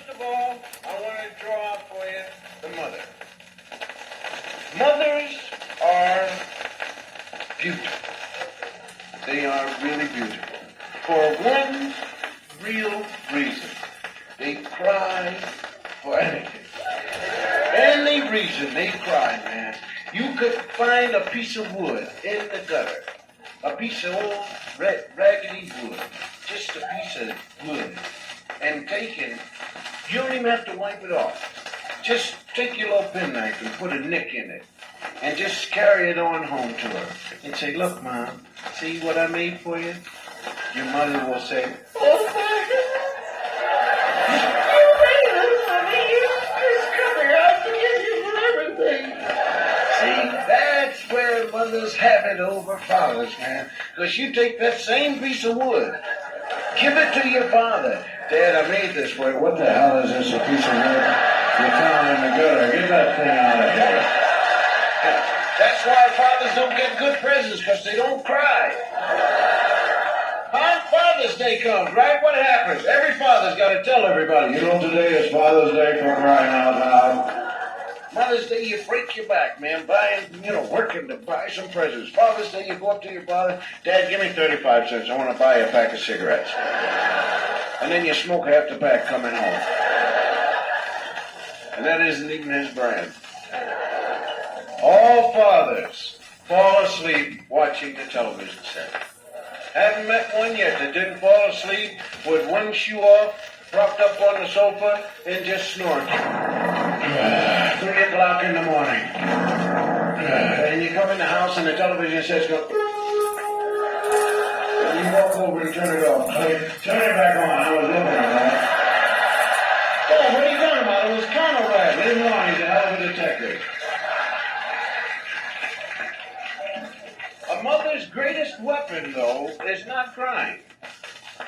first of all, I want to draw out for you the mother. Mothers are beautiful. They are really beautiful. For one real reason. They cry for anything. Any reason they cry, man. You could find a piece of wood in the gutter. A piece of old raggedy wood. Just a piece of wood. And taken, you don't even have to wipe it off. Just take your little penknife and put a nick in it. And just carry it on home to her. And say, look, Mom, see what I made for you? Your mother will say, oh, my God. You made it, honey. It's coming out to get you for everything. See, that's where mothers have it over fathers, man. Because you take that same piece of wood, give it to your father. Dad, I made this for you. What the hell is this, a piece of wood you found in the gutter? Get that thing out of here. That's why fathers don't get good presents, because they don't cry. Father's Day comes, right? What happens? Every father's got to tell everybody, you know, today is Father's Day, for crying out loud. Mother's Day, you break your back, man, buying, working to buy some presents. Father's Day, you go up to your father, Dad, give me 35 cents. I want to buy a pack of cigarettes. And then you smoke half the pack coming home. And that isn't even his brand. All fathers fall asleep watching the television set. Haven't met one yet that didn't fall asleep with one shoe off, propped up on the sofa, and just snoring. 3 o'clock in the morning. And you come in the house and the television sets go. And you walk over and turn it off. Turn it back on. I was looking at that. Oh, what are you talking about? It was Conrad. Leave him alone. He's a hell of a detective. A mother's greatest weapon, though, is not crying.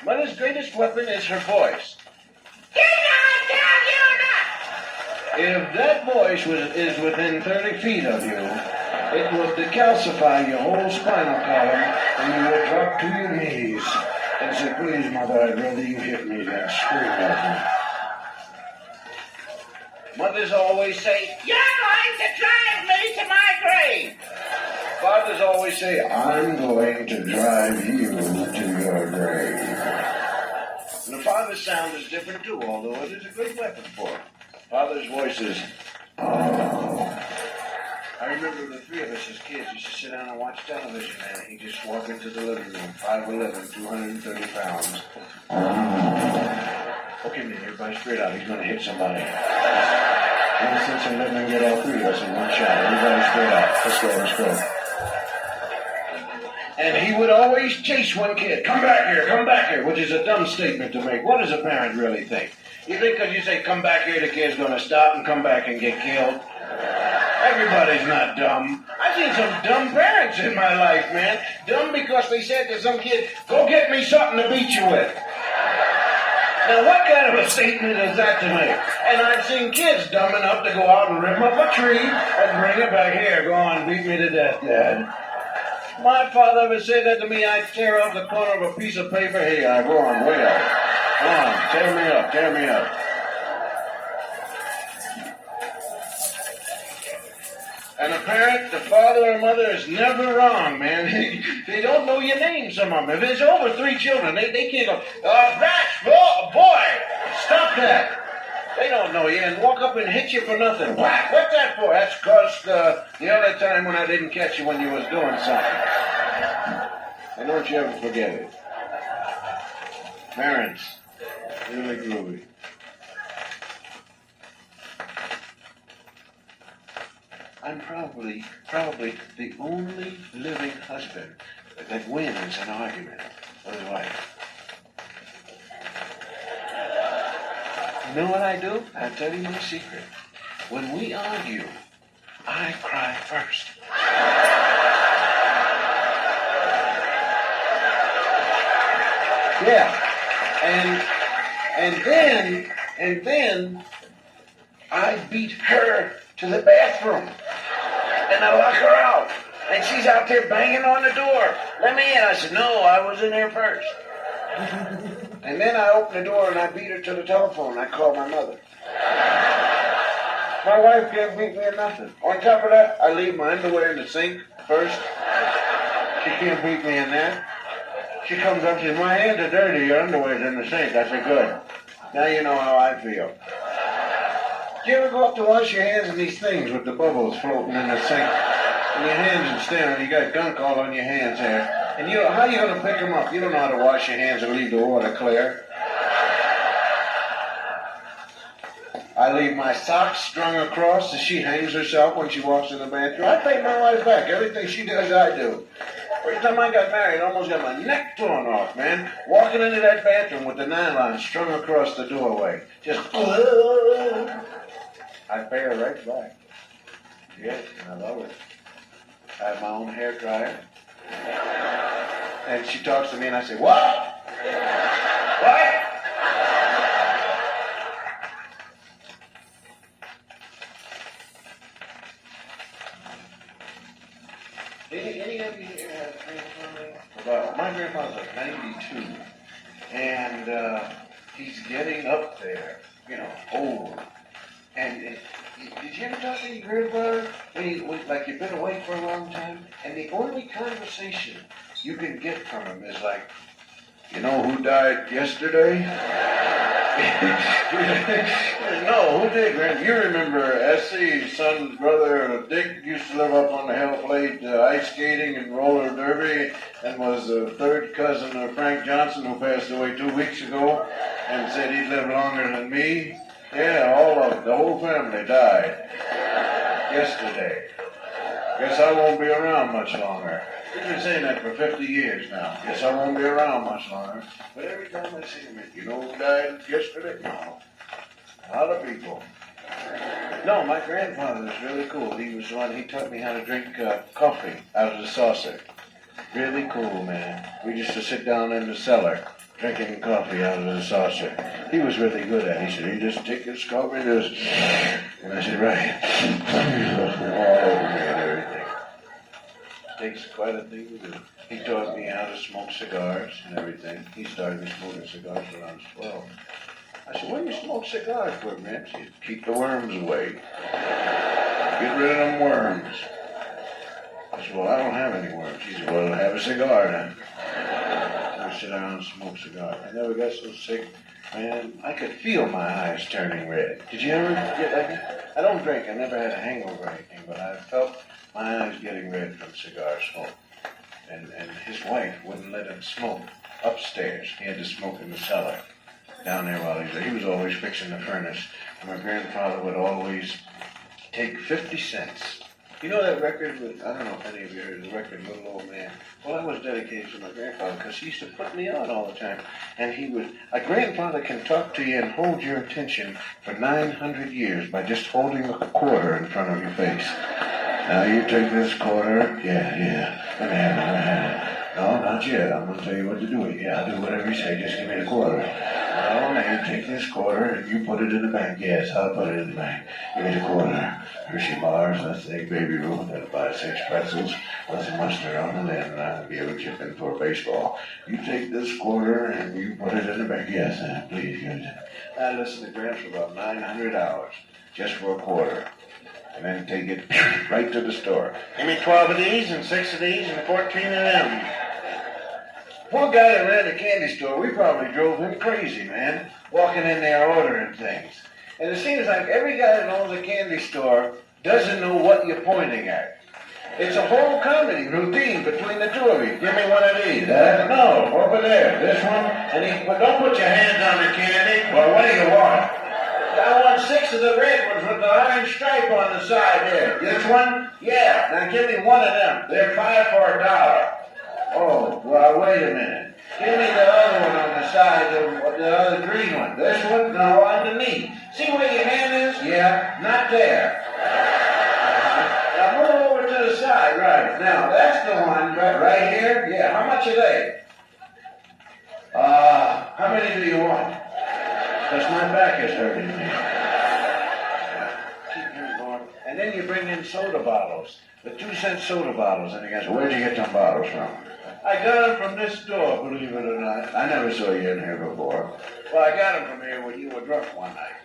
Mother's greatest weapon is her voice. Did I tell you not? If that voice is within 30 feet of you, it will decalcify your whole spinal column, and you will drop to your knees and say, please, Mother, I'd rather you hit me than scream at me. Mothers always say, you're going to drive me to my grave. Fathers always say, I'm going to drive you to your grave. And the father's sound is different too, although it is a great weapon for him. Father's voice is, oh. I remember the three of us as kids used to sit down and watch television, and he'd just walk into the living room, 5'11", 230 pounds. Okay, man, everybody straight out. He's going to hit somebody. Any sense in letting him get all three of us in one shot? Everybody straight out. Let's go. And he would always chase one kid. Come back here, which is a dumb statement to make. What does a parent really think? You think because you say, come back here, the kid's going to stop and come back and get killed? Everybody's not dumb. I've seen some dumb parents in my life, man. Dumb because they said to some kid, go get me something to beat you with. Now, what kind of a statement is that to make? And I've seen kids dumb enough to go out and rip up a tree and bring it back here. Go on, beat me to death, Dad. My father ever said that to me, I'd tear off the corner of a piece of paper. Hey, I go on, way up. Go on, tear me up. And a parent, the father or mother, is never wrong, man. They don't know your name, some of them. If there's over 3 children, they can't go, boy, stop that. They don't know you and walk up and hit you for nothing. Whack, what's that for? That's because the other time when I didn't catch you when you was doing something. And don't you ever forget it. Parents, really groovy. I'm probably the only living husband that wins an argument with his wife. You know what I do? I'll tell you my secret. When we argue, I cry first. Yeah. And then I beat her to the bathroom. And I lock her out. And she's out there banging on the door. Let me in. I said, no, I was in there first. And then I open the door and I beat her to the telephone. I call my mother. My wife can't beat me or nothing. On top of that, I leave my underwear in the sink first. She can't beat me in that. She comes up and says, my hands are dirty, your underwear's in the sink. I said, good. Now you know how I feel. Do you ever go up to wash your hands in these things with the bubbles floating in the sink? And your hands are staring, you got gunk all on your hands there. And how are you going to pick them up? You don't know how to wash your hands and leave the water clear. I leave my socks strung across as she hangs herself when she walks in the bathroom. I pay my wife back. Everything she does, I do. Every time I got married, I almost got my neck torn off, man. Walking into that bathroom with the nylon strung across the doorway. Just, I pay her right back. Yes, I love it. I have my own hair dryer. And she talks to me and I say, what? What? Any of you here have grandfather? Well, my grandfather's like 92, and he's getting up there, old. And did you ever talk to your grandfather like you've been away for a long time? And the only conversation you can get from him is like, you know who died yesterday? No, who did, Grant? You remember S.C.'s son's brother Dick used to live up on the hill, played ice skating and roller derby, and was a third cousin of Frank Johnson, who passed away 2 weeks ago, and said he'd live longer than me. Yeah, the whole family died yesterday. Guess I won't be around much longer. He's been saying that for 50 years now. Guess I won't be around much longer. But every time I see him, you know who died yesterday? No. A lot of people. No, my grandfather is really cool. He was the one, he taught me how to drink coffee out of the saucer. Really cool, man. We used to sit down in the cellar drinking coffee out of the saucer. He was really good at it. He said, you just take this coffee, and I said, right. All over me and everything. Takes quite a thing to do. He taught me how to smoke cigars and everything. He started me smoking cigars when I was 12. I said, what do you smoke cigars for, man? He said, keep the worms away. Get rid of them worms. I said, well, I don't have any worms. He said, well, have a cigar then. I sit down and smoke cigars. I never got so sick. Man, I could feel my eyes turning red. Did you ever get like that? I don't drink. I never had a hangover or anything, but I felt my eyes getting red from cigar smoke. And his wife wouldn't let him smoke upstairs. He had to smoke in the cellar down there while he was there. He was always fixing the furnace. And my grandfather would always take 50 cents. You know that record with, I don't know if any of you heard the record, Little Old Man? Well, that was dedicated to my grandfather because he used to put me on all the time. And a grandfather can talk to you and hold your attention for 900 years by just holding a quarter in front of your face. Now you take this quarter, yeah. No, not yet. I'm going to tell you what to do. Yeah, I'll do whatever you say. Just give me the quarter. No, now you take this quarter and you put it in the bank. Yes, I'll put it in the bank. Give me the quarter. Hershey bars, let's take baby room, then buy 6 pretzels, let some mustard on it, and I'll give a chip in for baseball. You take this quarter and you put it in the bank. Yes, please. I listened to Grant for about 900 hours, just for a quarter. And then take it right to the store. Give me 12 of these, and 6 of these, and 14 of them. One guy that ran a candy store, we probably drove him crazy, man, walking in there ordering things. And it seems like every guy that owns a candy store doesn't know what you're pointing at. It's a whole comedy routine between the two of you. Give me one of these. No, over there. This one. But don't put your hands on the candy. Well, what do you want? I want 6 of the red ones with the orange stripe on the side there. This one? Yeah. Now give me one of them. They're 5 for $1. Oh, well, wait a minute. Give me the other one on the side, the other green one. This one? No, underneath. See where your hand is? Yeah, not there. Now move over to the side, right. Now, that's the one right here. Yeah, how much are they? How many do you want? Because my back is hurting me. Keep him going. And then you bring in soda bottles, the 2-cent soda bottles. And he goes, where'd you get them bottles from? I got him from this store, believe it or not. I never saw you in here before. Well, I got him from here when you were drunk one night.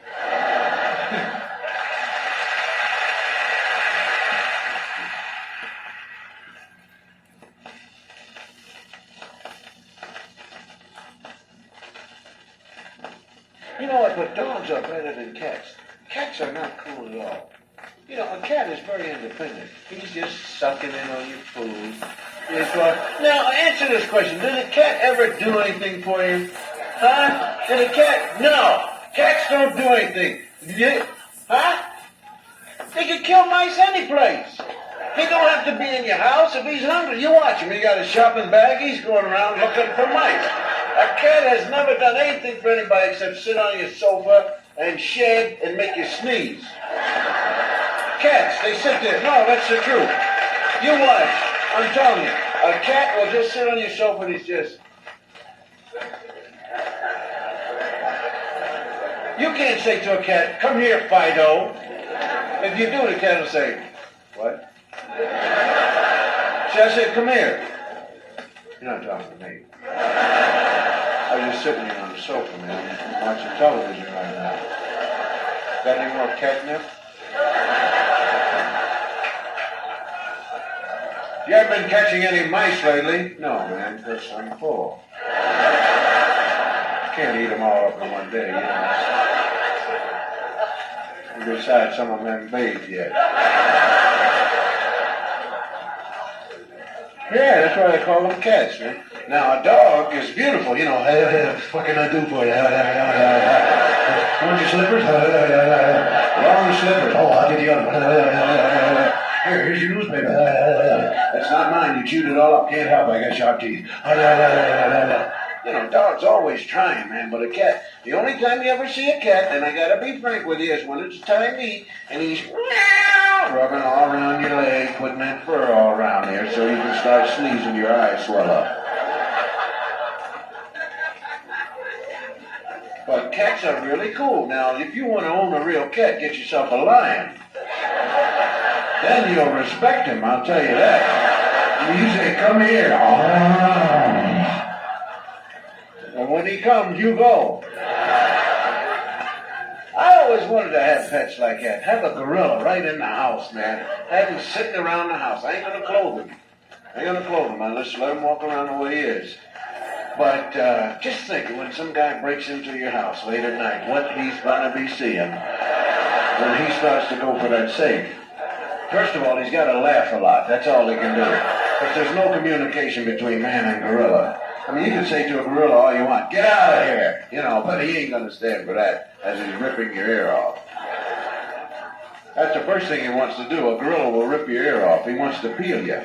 You know what, but dogs are better than cats. Cats are not cool at all. You know, a cat is very independent. He's just sucking in on your food. Now, answer this question. Did a cat ever do anything for you? Huh? Did a cat? No. Cats don't do anything. Huh? They could kill mice any place. He don't have to be in your house if he's hungry. You watch him. He got a shopping bag. He's going around looking for mice. A cat has never done anything for anybody except sit on your sofa and shed and make you sneeze. Cats, they sit there. No, that's the truth. You watch. I'm telling you. A cat will just sit on your sofa and he's just... You can't say to a cat, come here, Fido. If you do, the cat will say, what? See, I said, come here. You're not talking to me. I was just sitting here on the sofa, man, watching television right now. Got any more catnip? You haven't been catching any mice lately? No, man, because I'm full. Can't eat them all up in one day, you know. And besides, some of them haven't bathed yet. Yeah, that's why they call them cats, man. Now, a dog is beautiful, you know. What can I do for you? Want your slippers? Long slippers. Oh, I'll get you on. Here's your newspaper. That's not mine. You chewed it all up. Can't help. I got sharp teeth. You know, dogs always trying, man, but a cat, the only time you ever see a cat, and I gotta be frank with you, is when it's time to eat, and he's rubbing all around your leg, putting that fur all around there so you can start sneezing, your eyes swell up. But cats are really cool. Now, if you want to own a real cat, get yourself a lion. Then you'll respect him, I'll tell you that. You say, come here. And when he comes, you go. I always wanted to have pets like that. Have a gorilla right in the house, man. Have him sitting around the house. I ain't going to clothe him. Unless let him walk around the way he is. But just think, when some guy breaks into your house late at night, what he's going to be seeing when he starts to go for that safe. First of all, he's got to laugh a lot. That's all he can do. But there's no communication between man and gorilla. I mean, you can say to a gorilla all you want, get out of here, you know, but he ain't going to stand for that as he's ripping your ear off. That's the first thing he wants to do. A gorilla will rip your ear off. He wants to peel you.